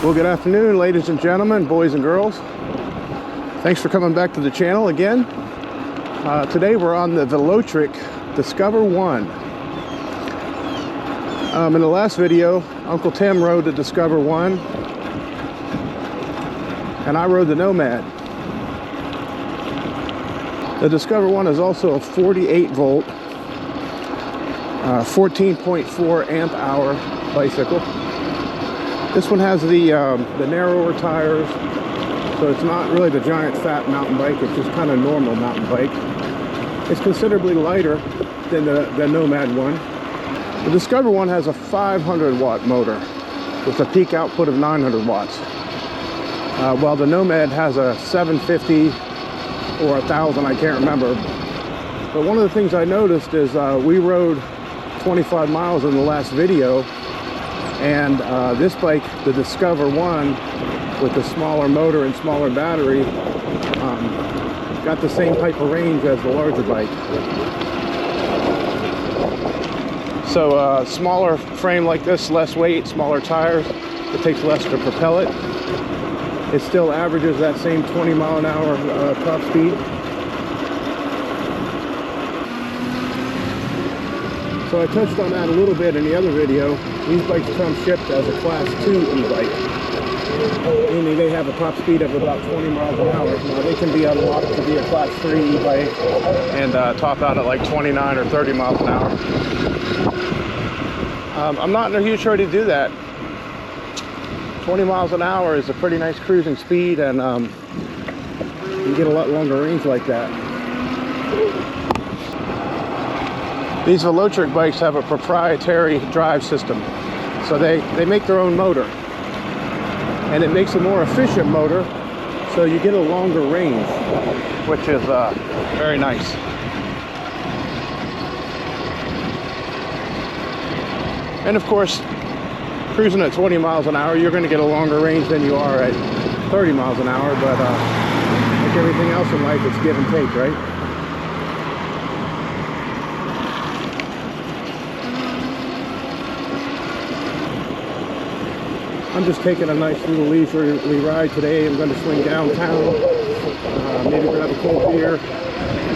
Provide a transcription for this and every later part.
Well, good afternoon, ladies and gentlemen, boys and girls. Thanks for coming back to the channel again. Today we're on the Velotric Discover 1. In the last video, Uncle Tim rode the Discover 1, and I rode the Nomad. The Discover 1 is also a 48 volt, 14.4 amp hour bicycle. This one has the narrower tires, so it's not really the giant fat mountain bike, it's just kind of normal mountain bike. It's considerably lighter than the Nomad one. The Discover 1 has a 500 watt motor with a peak output of 900 watts, while the Nomad has a 750 or 1,000, I can't remember. But one of the things I noticed is we rode 25 miles in the last video, and this bike, the Discover 1, with the smaller motor and smaller battery, got the same type of range as the larger bike. So smaller frame like this, less weight, smaller tires, it takes less to propel it. It still averages that same 20 mile an hour top speed. So I touched on that a little bit in the other video. These bikes come shipped as a Class 2 e-bike, meaning they have a top speed of about 20 miles an hour. Now they can be unlocked to be a Class 3 e-bike and top out at like 29 or 30 miles an hour. I'm not in a huge hurry to do that. 20 miles an hour is a pretty nice cruising speed, and you get a lot longer range like that. These Velotric bikes have a proprietary drive system, so they make their own motor, and it makes a more efficient motor, so you get a longer range, which is very nice. And of course, cruising at 20 miles an hour, you're going to get a longer range than you are at 30 miles an hour, but like everything else in life, it's give and take, right? I'm just taking a nice little leisurely ride today. I'm going to swing downtown, maybe grab a cold beer,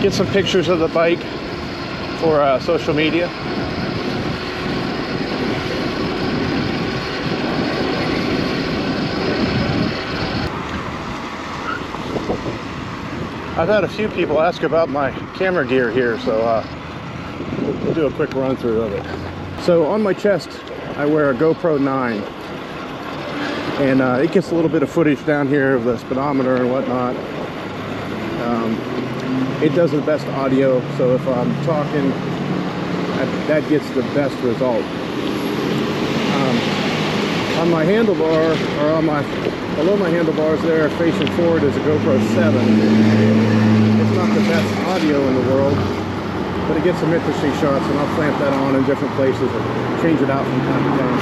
get some pictures of the bike for social media. I've had a few people ask about my camera gear here, so we'll do a quick run through of it. So on my chest, I wear a GoPro 9, and it gets a little bit of footage down here of the speedometer and whatnot. It does the best audio, so if I'm talking, that gets the best result. On my handlebar, or below my handlebars there, facing forward, is a GoPro 7. It's not the best audio in the world, but it gets some interesting shots, and I'll clamp that on in different places and change it out from time to time.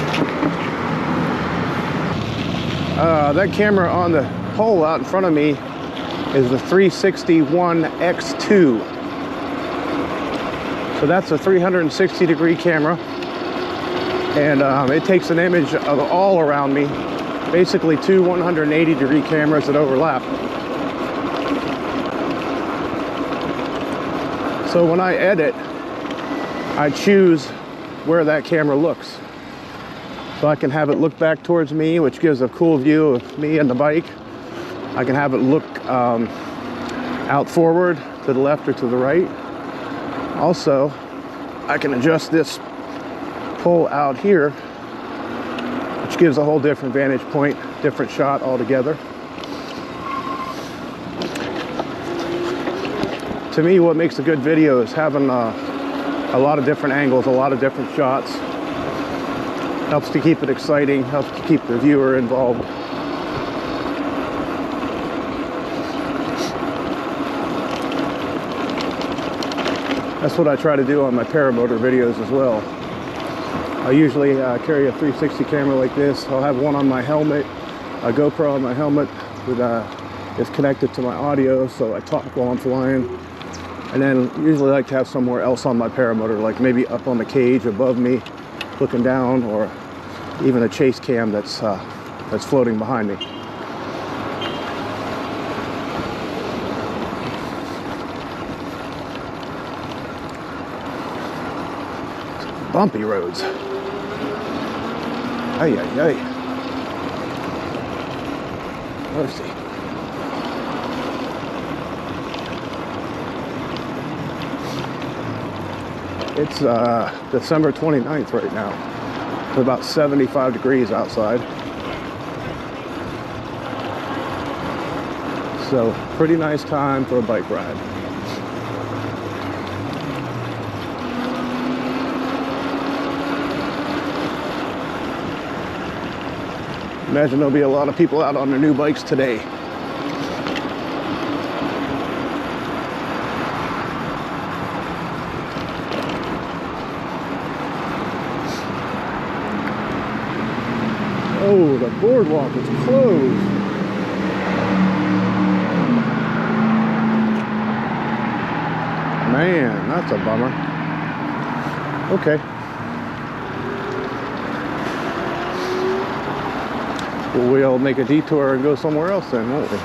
That camera on the pole out in front of me is the 360 X2. So that's a 360 degree camera, and it takes an image of all around me, basically two 180 degree cameras that overlap. So when I edit, I choose where that camera looks. So I can have it look back towards me, which gives a cool view of me and the bike. I can have it look out forward, to the left or to the right. Also, I can adjust this pole out here, which gives a whole different vantage point, different shot altogether. To me, what makes a good video is having a lot of different angles, a lot of different shots. Helps to keep it exciting, helps to keep the viewer involved. That's what I try to do on my paramotor videos as well. I usually carry a 360 camera like this. I'll have one on my helmet, a GoPro on my helmet that is connected to my audio, so I talk while I'm flying. And then usually I like to have somewhere else on my paramotor, like maybe up on the cage above me, looking down, or even a chase cam that's that's floating behind me. Bumpy roads. Ay, ay, ay. Mercy. It's December 29th right now. It's about 75 degrees outside. So, pretty nice time for a bike ride. Imagine there'll be a lot of people out on their new bikes today. Oh, the boardwalk is closed. Man, that's a bummer. Okay. Well, we'll make a detour and go somewhere else then, won't we?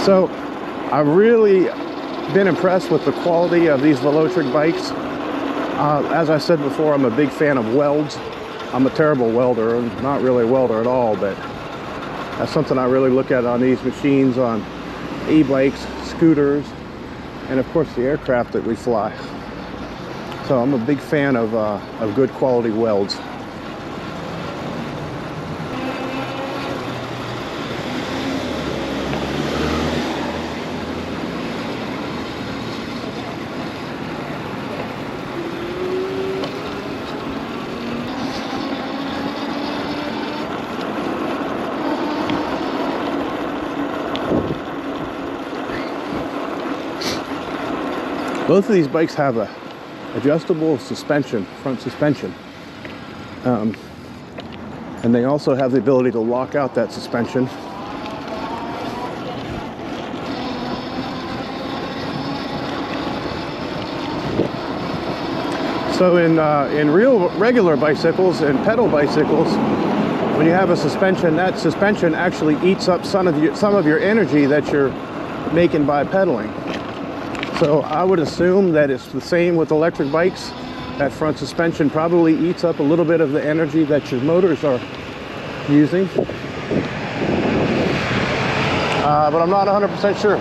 So, I've really been impressed with the quality of these Velotric bikes. As I said before, I'm a big fan of welds. I'm a terrible welder. I'm not really a welder at all, but that's something I really look at on these machines, on e-bikes, scooters, and of course the aircraft that we fly. So I'm a big fan of good quality welds. Both of these bikes have a adjustable suspension, front suspension. And they also have the ability to lock out that suspension. So in regular bicycles and pedal bicycles, when you have a suspension, that suspension actually eats up some of your energy that you're making by pedaling. So I would assume that it's the same with electric bikes. That front suspension probably eats up a little bit of the energy that your motors are using. But I'm not 100% sure.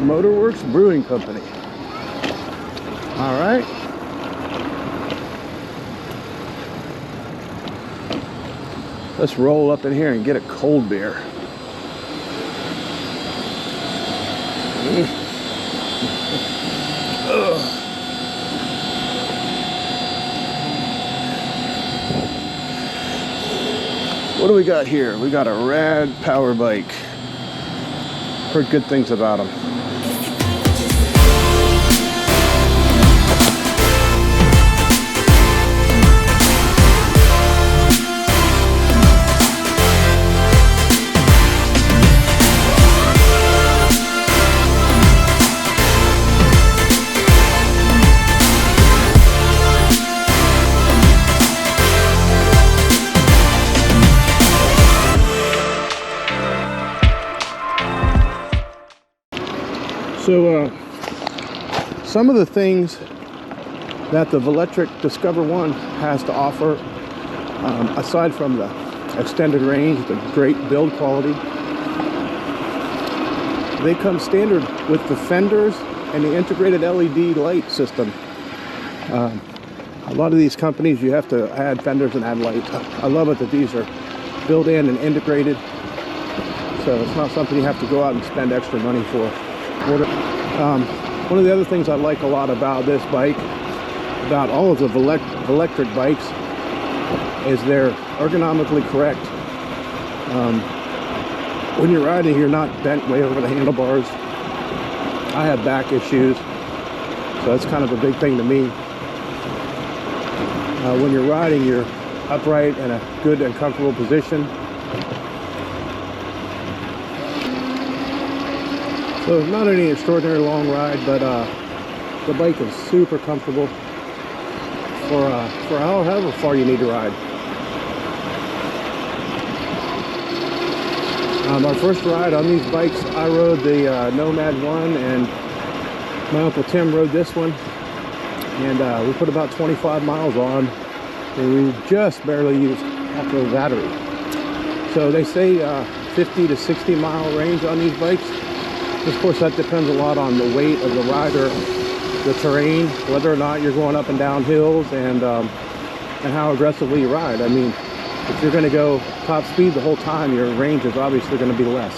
Motorworks Brewing Company. All right. Let's roll up in here and get a cold beer. What do we got here? We got a rad power bike. Heard good things about them. So some of the things that the Velotric Discover 1 has to offer, aside from the extended range, the great build quality, they come standard with the fenders and the integrated LED light system. A lot of these companies, you have to add fenders and add lights. I love it that these are built in and integrated, so it's not something you have to go out and spend extra money for. One of the other things I like a lot about this bike, about all of the electric bikes, is they're ergonomically correct. When you're riding, you're not bent way over the handlebars. I have back issues, so that's kind of a big thing to me. When you're riding, you're upright in a good and comfortable position. So not any extraordinary long ride, but the bike is super comfortable for however far you need to ride. Our first ride on these bikes, I rode the Nomad 1, and my Uncle Tim rode this one, and we put about 25 miles on, and we just barely used half of the battery. So they say 50 to 60 mile range on these bikes. Of course, that depends a lot on the weight of the rider, the terrain, whether or not you're going up and down hills, and how aggressively you ride. I mean, if you're going to go top speed the whole time, your range is obviously going to be less.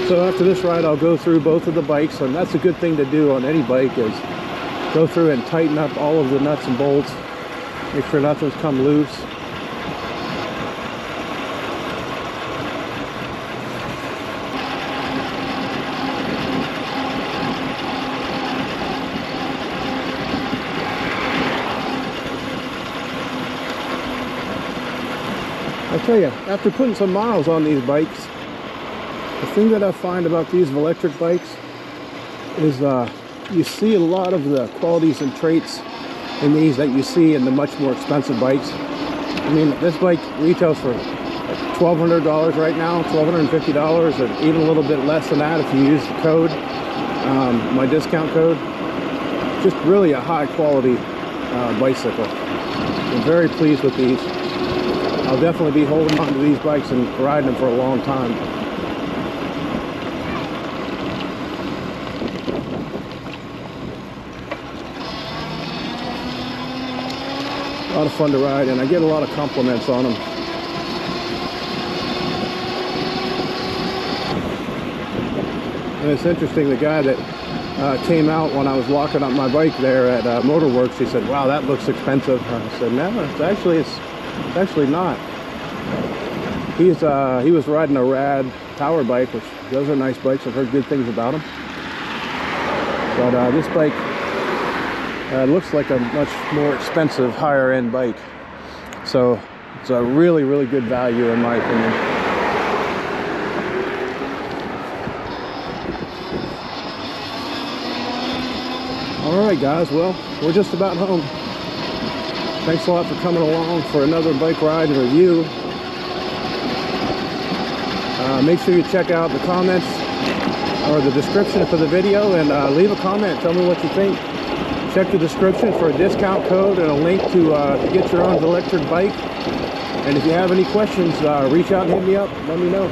So after this ride, I'll go through both of the bikes, and that's a good thing to do on any bike, is go through and tighten up all of the nuts and bolts. Make sure nothing's come loose. I tell you, after putting some miles on these bikes, the thing that I find about these electric bikes is you see a lot of the qualities and traits in these that you see in the much more expensive bikes. I mean, this bike retails for $1,200 right now, $1,250, and even a little bit less than that if you use the code, my discount code. Just really a high quality bicycle. I'm very pleased with these. I'll definitely be holding on to these bikes and riding them for a long time. A lot of fun to ride, and I get a lot of compliments on them. And it's interesting, the guy that came out when I was locking up my bike there at Motorworks, he said, "Wow, that looks expensive." I said, "No, it's actually not." He was riding a rad power bike, which those are nice bikes. I've heard good things about them. But this bike looks like a much more expensive, higher end bike. So it's a really, really good value in my opinion. All right, guys, well, we're just about home. Thanks a lot for coming along for another bike ride review. Make sure you check out the comments or the description for the video, and leave a comment. Tell me what you think. Check the description for a discount code and a link to get your own electric bike. And if you have any questions, reach out and hit me up. Let me know.